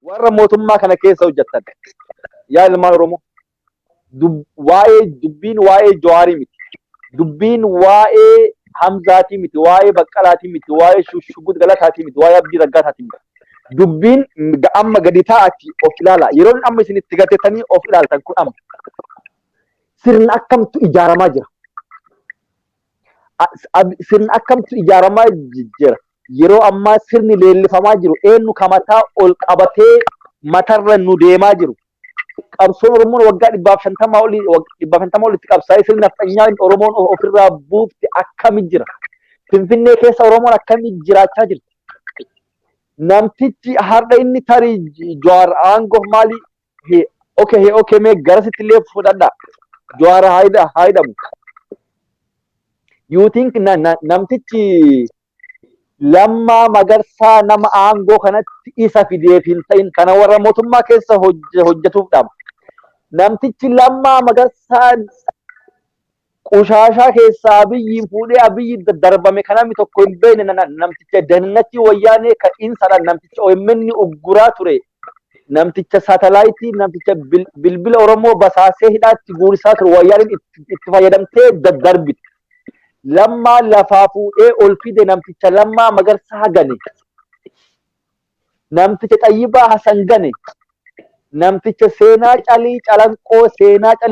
warra mootummaa kana keessa hojjettan yaa ilmaan Oromoo waa'ee dubbiin waa'ee Jawaarii miti. Dubbiin waa'ee Hamzaatii miti, waa'ee Baqqalaatii miti, waa'ee Shuggut Galataatii miti, waa'ee Abdii Raggaataatii miti. Dubbiin amma gadi taa'aati of ilaala. Yeroon amma isin itti gatetanii of ilaaltan kun amma sirna akkamtu ijaaramaa jira. Sirna akkamtu ijaaramaa jira. Yeroo ammaa sirni leellifamaa jiru eenyu kamataa ol qabatee matarra nu deemaa jiru. Qabsoon Oromoon waggaa 150 olitti qabsaa'ee sirna nafxanyaa Oromoon ofirraa buufte akkami jira. Finfinnee keessa Oromoon akkami jiraachaa jirti. Namtichi har'a inni tarii Jawaar aangoo maali okay mee garasitti illee fudhadha. Jawaar haayidamu. You think namtichi Lammaa Magarsaa nama aangoo kanatti isa fideef hin ta'in kana warra mootummaa keessa hojjetuuf dhama. Namtichi Lammaa Magarsaa qushaashaa keessaa Abiyyiin fuudhee Abiyyi darbame kanami tokko hin beekne namticha dannatti wayyaanee kan insadha. Namticha OMN ugguraa ture. Namticha saatalaayitii namticha bilbila Oromoo basaasee hidhaatti guurisaa ture. Wayyaaniin itti fayyadamtee darbite. Lammaa lafaa fuudhee ol fide namticha Lammaa Magarsaa gane. Namticha Xayyibaa Hasan gane. Namticha seenaa calii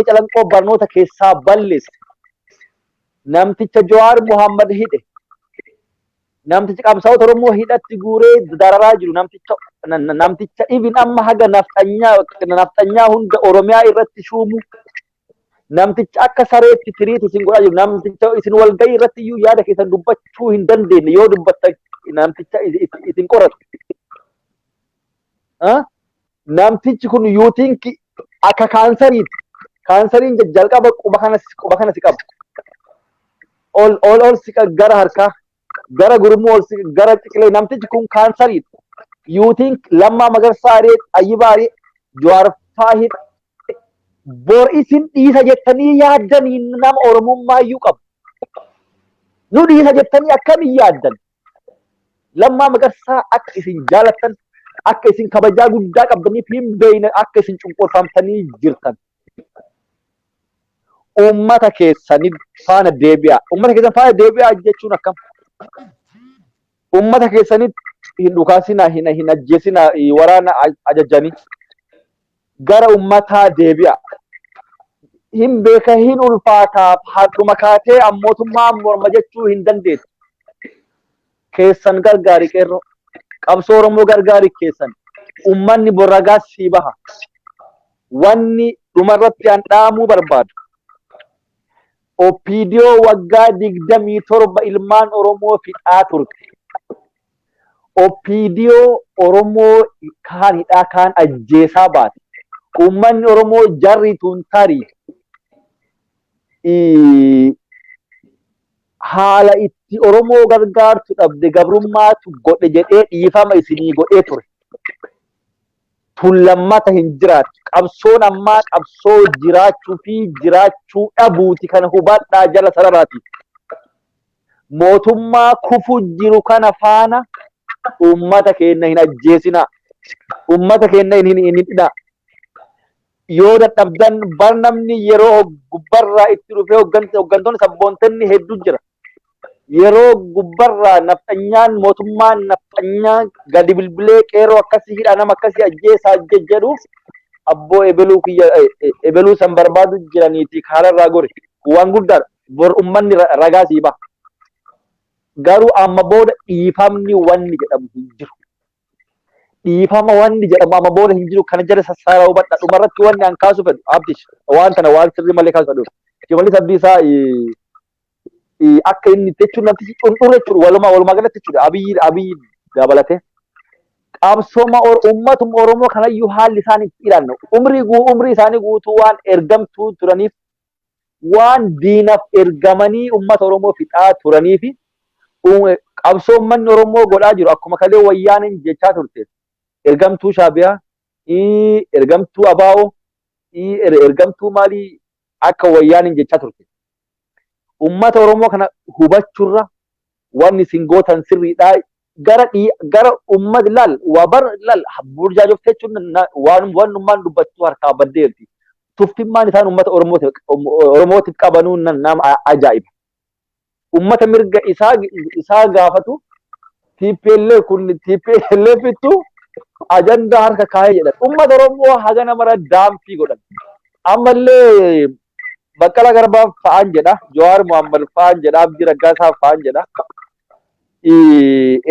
calanqoo barnoota keessaa balleesse. Namticha Jawaar Muhammad hidhe. Namticha qabsaa'ota Oromoo hidhatti guuree dararaa jiru. Namticha ibin amma haga nafxanyaa hunda Oromiyaa irratti shuumu. Namticha akka sareetti tiriitu isin godhaa jiru. Namticha isin walgahii irratti iyyuu yaada keessan dubbachuu hin dandeenye yoo dubbattan namticha isin qoratu. Namtichi kun you think akka kaansariiti. Kaansariin jalqaba quba kana si qaba. Ol si gara harkaa, gara gurmuu ol si gara ciqilee. Namtichi kun kaansariiti. You think Lammaa Magarsaa Xayyibaa Jawaar Faahid bor isin dhiisa jettanii yaaddanii nama Oromummaa iyyuu qabu. Nu dhiisa jettanii akkamiin yaaddan? Lammaa Magarsaa akka isin jaalattan, akka isin kabajaa guddaa qabdaniif hin beekne akka isin cunqurfamtanii jirtan. Uummata keessanii faana deebi'aa. Uummata keessan faana deebi'aa jechuun akkam? Uummata keessanitti hin dhukaasinaa, hin ajjeesinaa, waraana ajajanii gara uummataa deebi'aa. Hin beeka hin ulfaataaf har'uma kaatee mootummaa morma jechuu hin dandeessu. Keessan gargaari qeerroo. Qabsoo Oromoo gargaari keessan. Uummanni borragaas sii baha. Wanni dhumarratti an dhaamuu barbaadu. Opiidiyoo waggaa 27 ilmaan Oromoo fixaa turte. Opiidiyoo Oromoo kaan hidhaa kaan ajjeesaa baate. Uummanni Oromoo jarri tun tarii haala itti Oromoo gargaartu dhabde gabrummaatu godhe jedhee dhiifama isinii godhee ture. Tun lammata hin jiraatu. Qabsoon ammaa qabsoo jiraachuu fi jiraachuu dhabuuti kana hubadhaa jala sararaati. Mootummaa kufu jiru kana faana uummata keenya hin ajjeesinaa. Uummata keenya hin hidhaa. Yoo dadhabdan bar namni yeroo gubbarraa itti dhufee hooggantoonni sabboontonni hedduu jira. Yeroo gubbarraa nafxanyaan mootummaan nafxanyaa gadi bilbilee qeeroo akkasii hidhaa nama akkasii ajjeesaa jedhuuf abboo ebeluu san barbaadu jiraniiti kaararraa gore waan guddaadha. Bor uummanni ragaa sii baha. Garuu amma booda dhiifamni wanni jedhamu hin jiru. Dhiifama wanni jedhamu amma booda hin jiru. Kana jala sassaaraa hubadha. Dhumarratti wanni an kaasu fedhu abdish waan tana waan sirrii malee kaasu fedhu. Shimalli sabbiisaa akka inni jechuun namtichi cunqurre jechuudha. Walumaa galatti jechuudha. Abiyyi dabalatee. Qabsooma uummatuma Oromoo kanayyuu haalli isaan itti ilaallu. Umrii isaanii guutuu waan ergamtuu turaniif waan diinaaf ergamanii uummata Oromoo fixaa turaniifi qabsoo uummanni Oromoo godhaa jiru akkuma kalee wayyaaniin jechaa turte. Ergamtuu Shaabiyaa, ergamtuu Abaa'oo, ergamtuu maalii akka wayyaaniin jechaa turte. Uummata Oromoo kana hubachuurra wanni isin gootan sirriidhaa gara ummat lal wabar lal burjaajoftee jechuun waan ummaan dubbattu harkaa baddeerti. Tuftimmaan isaan ummata Oromootiif qabanuu nama ajaa'iba. Ummata mirga isaa gaafatu TPLF kun TPLFittu ajandaa harka kaa'ee jedhan. Ummata Oromoo haga namara daamfii godhan. Ammallee Baqqalaa Garbaa fa'aan jedha, Jawaar Mohaammed fa'aan jedha, Abdii Raggaasaa fa'aan jedha.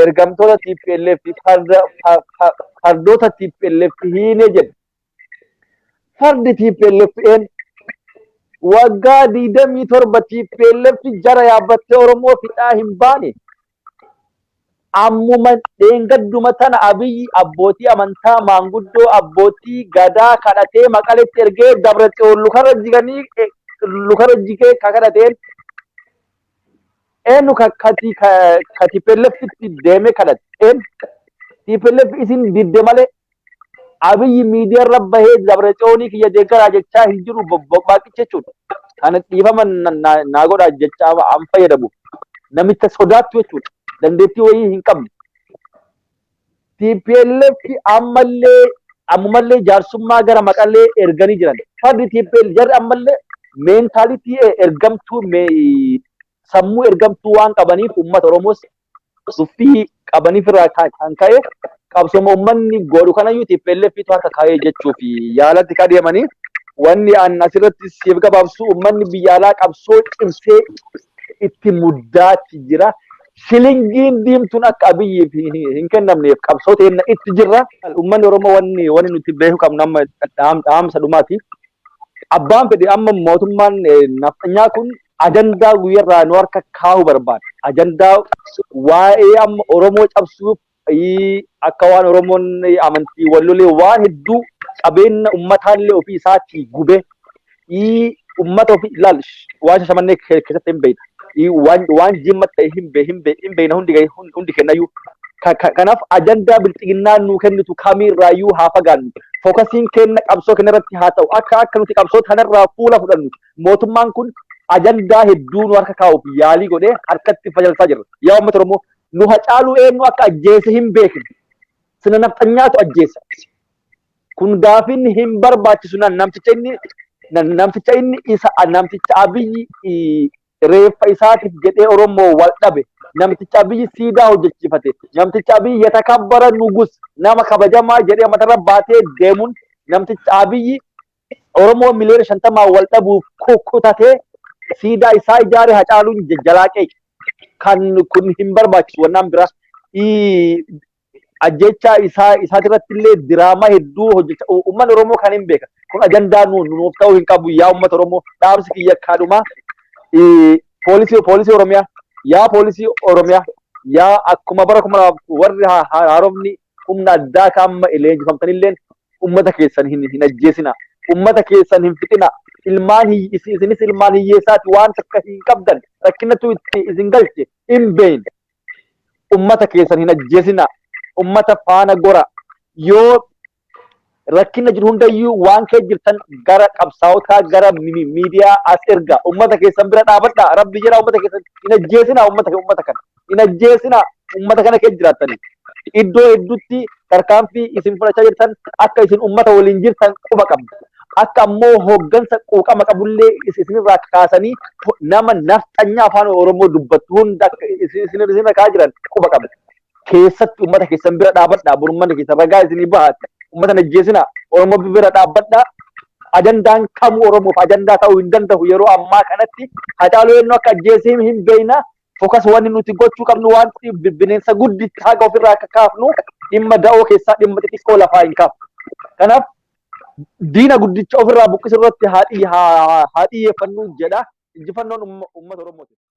Ergamtoota TPLF fardoota TPLF hiine jedha. Fardi TPLF waggaa 27 TPLF jara yaabbattee Oromoo fixaa hin baane. Ammuma dheengadduma tana Abiyyi abbootii amantaa maanguddoo abbootii gadaa kadhatee Maqaletti ergee Dabratsiyoon lukarra jigee kadhateen eenyu ka TPLFitti deemee kadhateen TPLF isin didde malee Abiyyi miidiyaarra bahee Dabratsiyoonii kiyya deeggaraa jechaa hin jiru bobbaaqicha jechuudha. Kana dhiifama naa godhaa jechaa an fayyadamu namicha sodaattu jechuudha. Dandeettii wayii hin qabne. TPLF ammallee jaarsummaa gara Maqalee erganii jiran. Fardi TPLF jarri ammallee meentaalitii ergamtuu sammuu ergamtuu waan qabaniif uummata Oromoos suffii qabaniif irraa kan ka'e qabsooma uummanni godhu kanayyuu TPLFitu harka kaa'ee jechuuf yaalatti ka deemanii wanni an asirratti siif gabaabsu uummanni biyya alaa qabsoo cimsee itti muddaatti jira. Shilingiin diimtuun akka Abiyyiif hin kennamneef qabsoota inni itti jirra. Uummanni Oromoo wanni nuti beekuu qabnu amma dhaamsa dhumaati. Abbaan fedhe amma mootummaan nafxanyaa kun ajandaa guyyarraa nu harka kaa'uu barbaada. Ajandaa waa'ee amma Oromoo cabsuuf akka waan Oromoon amantii wallolee waan hedduu qabeenya ummataallee ofii isaatii gube ummata ofii ilaal waan shashamannee keessatti hin beekna. Waan jimma ta'e hin beekna hundi kennayyuu. Kanaaf ajandaa bilxiginnaa nuu kennitu kamiirraayyuu haa fagaannu. Fookasiin kenna qabsoo kanarratti haa ta'u akka nuti qabsoo kanarraa fuula fudhannu. Mootummaan kun ajandaa hedduu nu harka kaa'uuf yaalii godhee harkatti fayyadamaa jirra. Yaa uummata Oromoo nu hacaaluu eenyu akka ajjeese hin beekne. Sina nafxanyaatu ajjeesa. Kun gaafin hin barbaachisu namticha Abiyyi reeffa isaatiif jedhee Oromoo wal dhabe. Namticha Abiyyi siidaa hojjechiifate. Namticha Abiyyi yatakabbara nugus nama kabajamaa jedhee matarra baatee deemuun namticha Abiyyi Oromoo miliyoona 50 wal dhabuuf kutatee siidaa isaa ijaare hacaaluun jalaaqee kan kun hin barbaachisu wannaan bira ajjecha isaatirratti illee diraamaa hedduu hojjecha uummanni Oromoo kan hin beeka. Kun ajandaa nuuf ta'uu hin qabu. Yaa uummata Oromoo dhaamsi kiyya kaadhuma poolisii Oromiyaa yaa poolisii Oromiyaa yaa akkuma bara kuma warri haaromni humna addaa kaamma leenjifamtanillee uummata keessan hin ajjeesina. Uummata keessan hin fixina. Isinis ilmaan hiyyeessaati waan takka hin qabdan rakkinatu itti isin galche hin beekne. Uummata keessan hin ajjeesina. Uummata faana gora yoo rakkina jiru hundayyuu waan kee jirtan gara qabsaa'otaa gara miidiyaa as erga. Uummata keessan bira dhaabadha. Rabbi jira uummata keessan hin ajjeesina. Uummata kana hin ajjeesina. Uummata kana keessa jiraatanii iddoo hedduutti tarkaanfii isin fudhachaa jirtan akka isin uummata waliin jirtan quba qabdu. Akka ammoo hooggansa quuqama qabullee isinirraa kaasanii nama nafxanyaa afaan Oromoo dubbattu hunda isinirra kaa jiran quba qabdu. Keessatti uummata keessan bira dhaabadha. Burummaan keessan ragaa isinii bahaatti. Uummata hin ajjeesina. Oromoo bira dhaabadha. Ajandaan kamuu Oromoof ajandaa ta'uu hin danda'u yeroo ammaa kanatti hacaaluu eenyu akka ajjeesee hin beekna. Fokas wanni nuti gochuu qabnu wanti bineensa guddichaa haga ofirraa akka kaafnu dhimma da'oo keessaa dhimma xixiqqoo lafaa hin kaafnu. Kanaaf diina guddicha ofirraa buqqisuu irratti haa xiyyeeffannu jedha. Injifannoon uummata Oromooti.